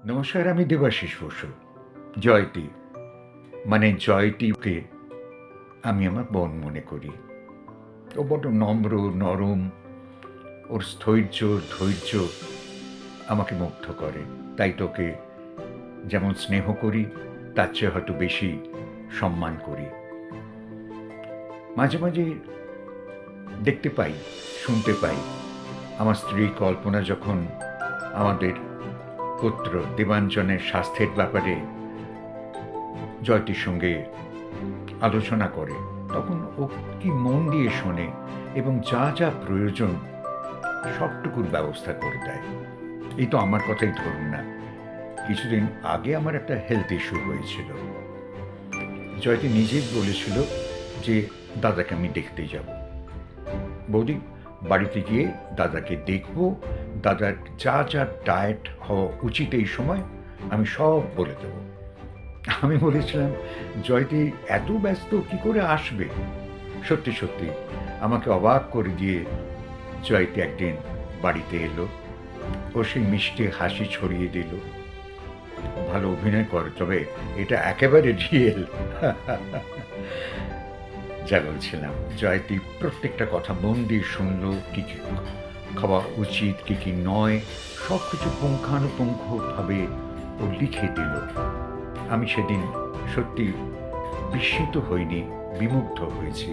নমস্কার, আমি দেবাশিস বসু। জয়তী মানে জয়তীকে আমি আমার বোন মনে করি। ও বড় নম্র, নরম। ওর স্থৈর্য, ধৈর্য আমাকে মুগ্ধ করে। তাই তোকে যেমন স্নেহ করি, তার চেয়ে হয়তো বেশি সম্মান করি। মাঝে মাঝে দেখতে পাই, শুনতে পাই, আমার স্ত্রী কল্পনা যখন আমাদের পুত্র দেবাঞ্জনের স্বাস্থ্যের ব্যাপারে জয়তীর সঙ্গে আলোচনা করে, তখন ও কি মন দিয়ে শোনে এবং যা যা প্রয়োজন সবটুকুর ব্যবস্থা করে দেয়। এই তো আমার কথাই ধরুন না, কিছুদিন আগে আমার একটা হেলথ ইস্যু হয়েছিল। জয়তী নিজেই বলেছিল যে দাদাকে আমি দেখতে যাব। বৌদি, বাড়িতে গিয়ে দাদাকে দেখব, দাদার যা যা ডায়েট হওয়া উচিত এই সময় আমি সব বলে দেব। আমি বলেছিলাম, জয়তী এত ব্যস্ত কি করে আসবে? সত্যি সত্যি আমাকে অবাক করে দিয়ে জয়তী একদিন বাড়িতে এলো। ও সেই মিষ্টি হাসি ছড়িয়ে দিল। ভালো অভিনয় করে, তবে এটা একেবারে রিয়েল। যা বলছিলাম, জয়তী প্রত্যেকটা কথা মন দিয়ে শুনলো, কি কি খাওয়া উচিত, কি কি নয়, সব কিছু পুঙ্খানুপুঙ্খভাবে ও লিখে দিল। আমি সেদিন সত্যি বিস্মিত হইনি, বিমুগ্ধ হয়েছি।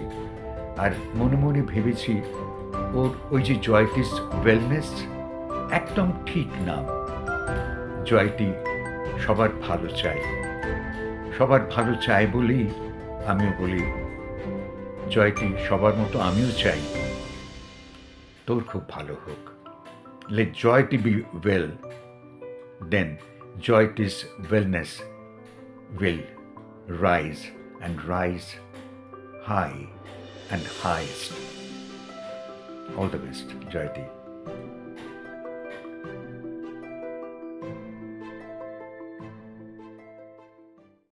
আর মনে মনে ভেবেছি, ওর ওই যে জয়তিস ওয়েলনেস একদম ঠিক নাম। জয়তী সবার ভালো চায়, সবার ভালো চায় বলেই আমিও বলি, জয়তী সবার মতো আমিও চাই তোর খুব ভালো হোক। Let Jayati be well, then Jayati's wellness will rise and rise high and highest. All the best, Jayati.